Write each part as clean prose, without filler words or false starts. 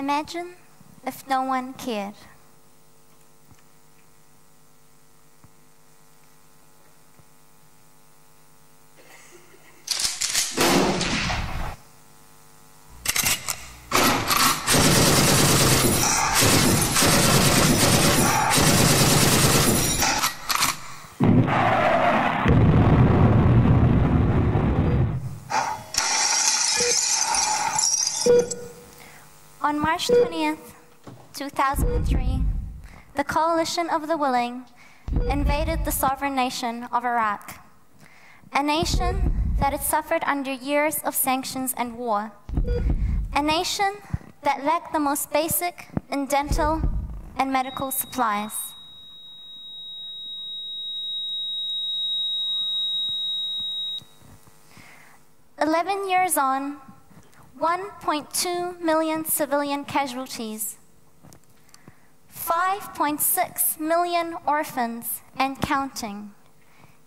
Imagine if no one cared. On March 20th, 2003, the Coalition of the Willing invaded the sovereign nation of Iraq, a nation that had suffered under years of sanctions and war, a nation that lacked the most basic in dental and medical supplies. "11 years on, 1.2 million civilian casualties, 5.6 million orphans and counting.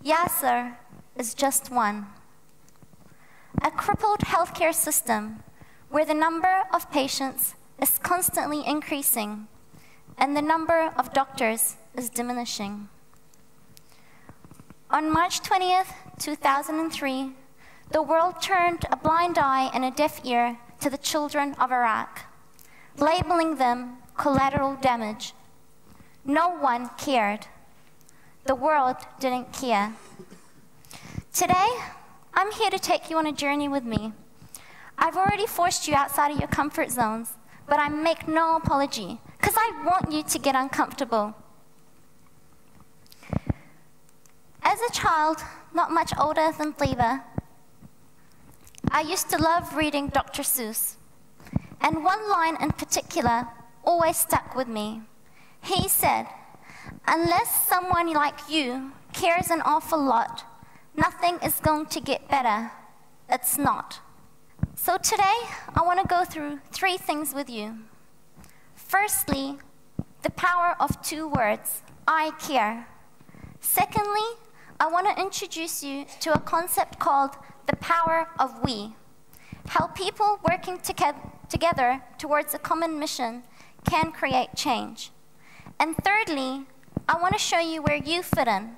Yasser is just one. A crippled healthcare system where the number of patients is constantly increasing and the number of doctors is diminishing." On March 20th, 2003, the world turned a blind eye and a deaf ear to the children of Iraq, labeling them collateral damage. No one cared. The world didn't care. Today, I'm here to take you on a journey with me. I've already forced you outside of your comfort zones, but I make no apology, because I want you to get uncomfortable. As a child, not much older than Theba, I used to love reading Dr. Seuss, and one line in particular always stuck with me. He said, "Unless someone like you cares an awful lot, nothing is going to get better. It's not." So today, I want to go through 3 things with you. Firstly, the power of 2 words, I care. Secondly, I want to introduce you to a concept called the power of we, how people working together towards a common mission can create change. And thirdly, I want to show you where you fit in,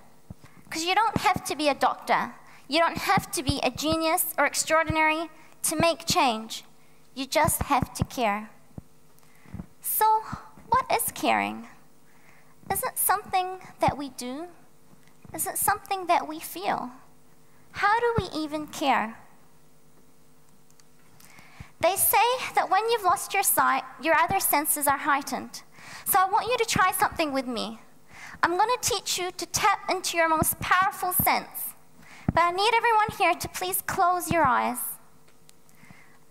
because you don't have to be a doctor, you don't have to be a genius or extraordinary to make change, you just have to care. So, what is caring? Is it something that we do? Is it something that we feel? How do we even care? They say that when you've lost your sight, your other senses are heightened. So I want you to try something with me. I'm going to teach you to tap into your most powerful sense. But I need everyone here to please close your eyes.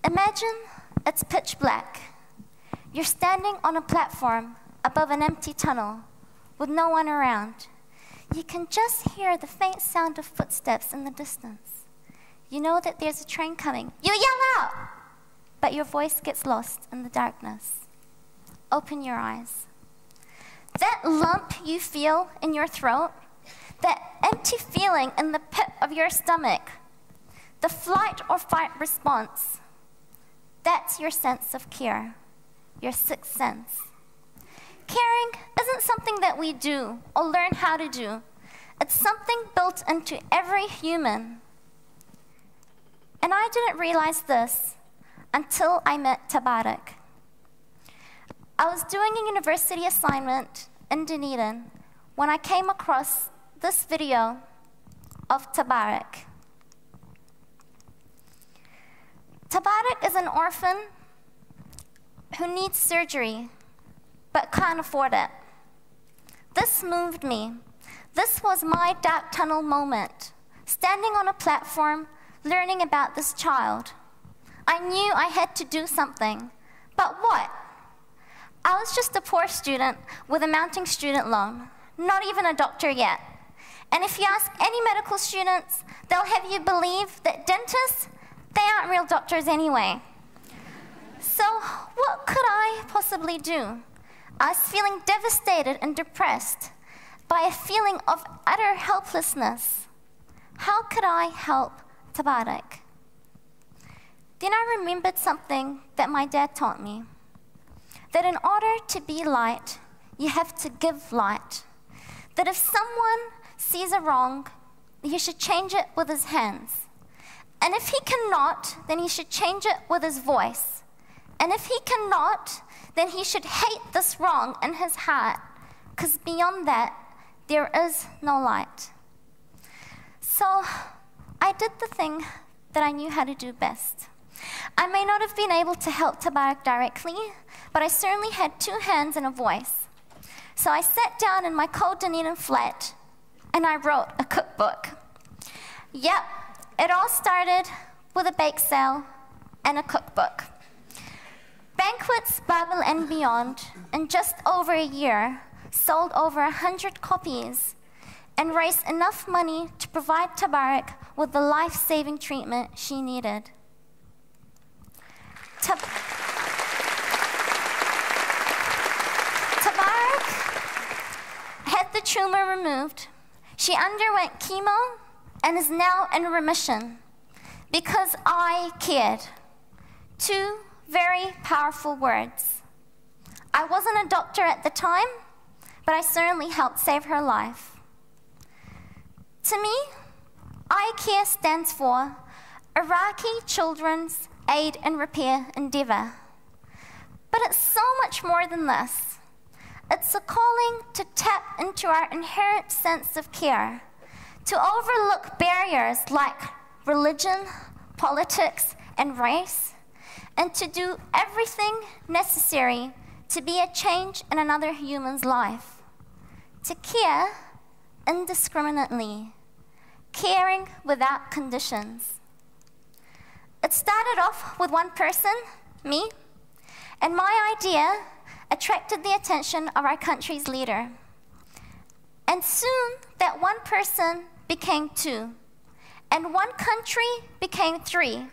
Imagine it's pitch black. You're standing on a platform above an empty tunnel with no one around. You can just hear the faint sound of footsteps in the distance. You know that there's a train coming. You yell out, but your voice gets lost in the darkness. Open your eyes. That lump you feel in your throat, that empty feeling in the pit of your stomach, the flight or fight response, that's your sense of care, your 6th sense. Caring isn't something that we do or learn how to do. It's something built into every human. And I didn't realize this until I met Tabarak. I was doing a university assignment in Dunedin when I came across this video of Tabarak. Tabarak is an orphan who needs surgery but can't afford it. This moved me. This was my dark tunnel moment, standing on a platform, learning about this child. I knew I had to do something, but what? I was just a poor student with a mounting student loan, not even a doctor yet. And if you ask any medical students, they'll have you believe that dentists, they aren't real doctors anyway. So what could I possibly do? I was feeling devastated and depressed by a feeling of utter helplessness. How could I help Tabarak? Then I remembered something that my dad taught me. that in order to be light, you have to give light. That if someone sees a wrong, he should change it with his hands. And if he cannot, then he should change it with his voice. And if he cannot, then he should hate this wrong in his heart, because beyond that, there is no light. So I did the thing that I knew how to do best. I may not have been able to help Tabarak directly, but I certainly had two hands and a voice. So I sat down in my cold Dunedin flat and I wrote a cookbook. Yep, it all started with a bake sale and a cookbook. Banquets, Bible and Beyond, in just over a year, sold over 100 copies and raised enough money to provide Tabarak with the life-saving treatment she needed. Tabarak had the tumor removed. She underwent chemo and is now in remission because I cared. Two very powerful words. I wasn't a doctor at the time, but I certainly helped save her life. To me, ICARE stands for Iraqi Children's Aid and Repair Endeavour. But it's so much more than this. It's a calling to tap into our inherent sense of care, to overlook barriers like religion, politics, and race, and to do everything necessary to be a change in another human's life. To care indiscriminately, caring without conditions. It started off with one person, me, and my idea attracted the attention of our country's leader. And soon, that one person became two, and one country became three,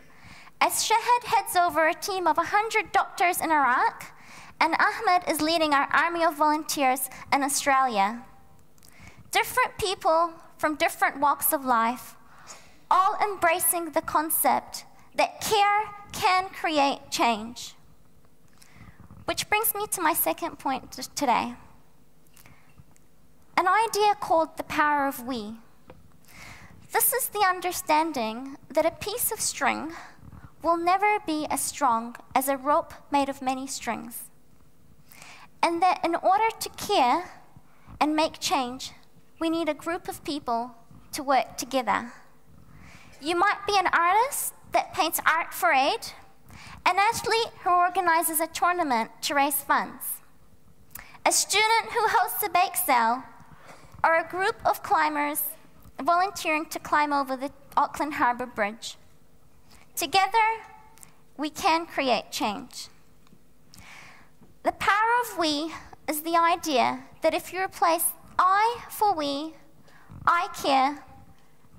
as Shahid heads over a team of 100 doctors in Iraq, and Ahmed is leading our army of volunteers in Australia. Different people from different walks of life, all embracing the concept that care can create change. Which brings me to my second point today. An idea called the power of we. This is the understanding that a piece of string will never be as strong as a rope made of many strings. And that in order to care and make change, we need a group of people to work together. You might be an artist that paints art for aid, an athlete who organizes a tournament to raise funds, a student who hosts a bake sale, or a group of climbers volunteering to climb over the Auckland Harbour Bridge. Together, we can create change. The power of we is the idea that if you replace I for we, I care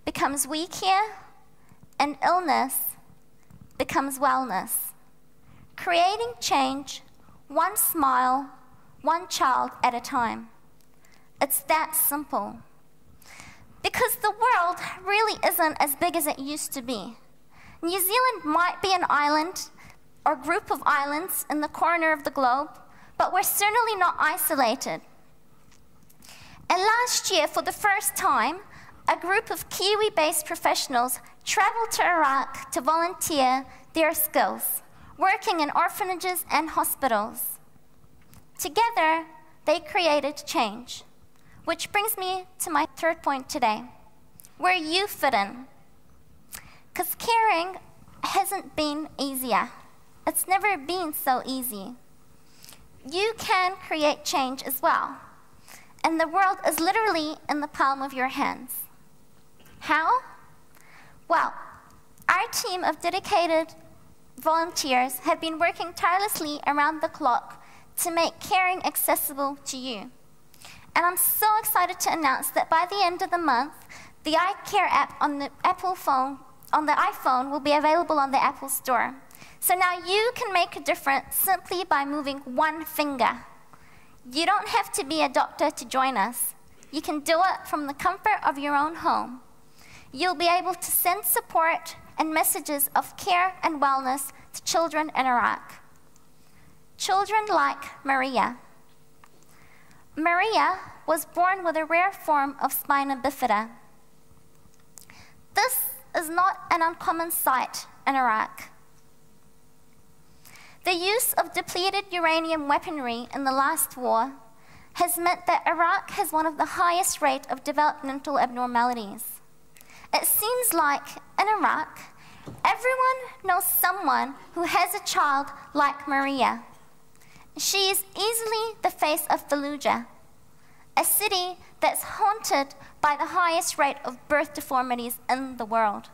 becomes we care, and illness becomes wellness. Creating change, one smile, one child at a time. It's that simple. Because the world really isn't as big as it used to be. New Zealand might be an island or group of islands in the corner of the globe, but we're certainly not isolated. And last year, for the first time, a group of Kiwi-based professionals traveled to Iraq to volunteer their skills, working in orphanages and hospitals. Together, they created change. Which brings me to my third point today, where you fit in. Because caring hasn't been easier. It's never been so easy. You can create change as well. And the world is literally in the palm of your hands. How? Well, our team of dedicated volunteers have been working tirelessly around the clock to make caring accessible to you. And I'm so excited to announce that by the end of the month, the ICARE app on the iPhone will be available on the Apple Store. So now you can make a difference simply by moving one finger. You don't have to be a doctor to join us. You can do it from the comfort of your own home. You'll be able to send support and messages of care and wellness to children in Iraq. children like Maria. Maria was born with a rare form of spina bifida. This is not an uncommon sight in Iraq. The use of depleted uranium weaponry in the last war has meant that Iraq has one of the highest rates of developmental abnormalities. It seems like in Iraq, everyone knows someone who has a child like Maria. She is easily the face of Fallujah, a city that's haunted by the highest rate of birth deformities in the world.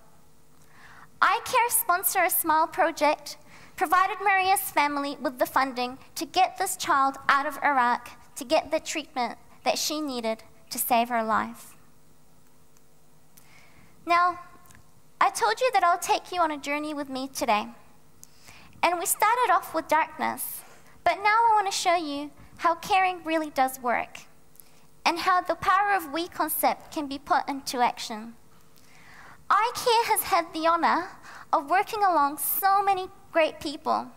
ICARE sponsor a SMILE project provided Maria's family with the funding to get this child out of Iraq to get the treatment that she needed to save her life. Now, I told you that I'll take you on a journey with me today. And we started off with darkness, but now I want to show you how caring really does work and how the power of we concept can be put into action. ICARE has had the honor of working along so many great people.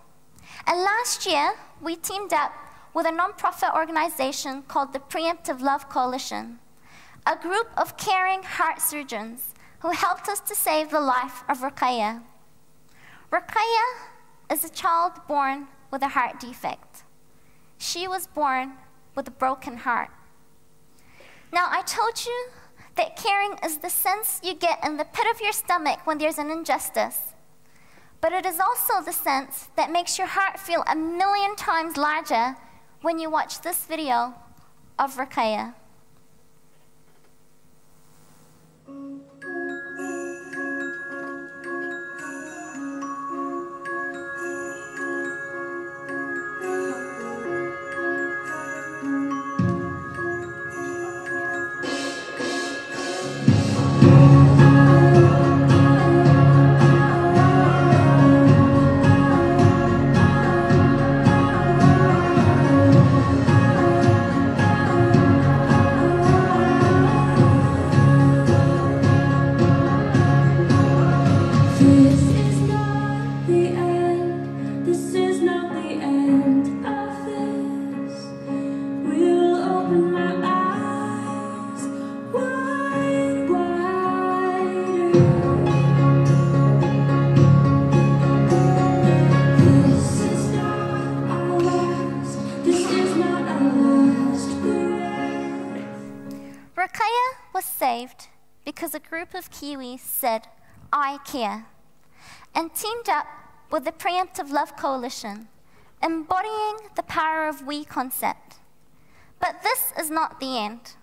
And last year, we teamed up with a nonprofit organization called the Preemptive Love Coalition, a group of caring heart surgeons who helped us to save the life of Ruqayya. Ruqayya is a child born with a heart defect. She was born with a broken heart. Now, I told you that caring is the sense you get in the pit of your stomach when there's an injustice. But it is also the sense that makes your heart feel 1,000,000 times larger when you watch this video of Ruqayya. Ruqayya was saved because a group of Kiwis said, "I care," and teamed up with the Preemptive Love Coalition, embodying the power of we concept. But this is not the end.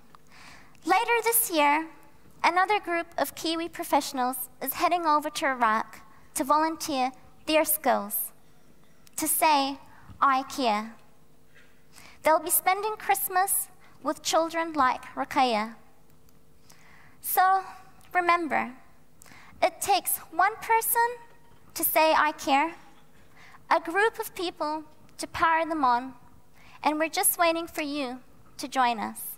Later this year, another group of Kiwi professionals is heading over to Iraq to volunteer their skills, to say, "I care." They'll be spending Christmas with children like Ruqayya. So remember, it takes one person to say "I care," a group of people to power them on, and we're just waiting for you to join us.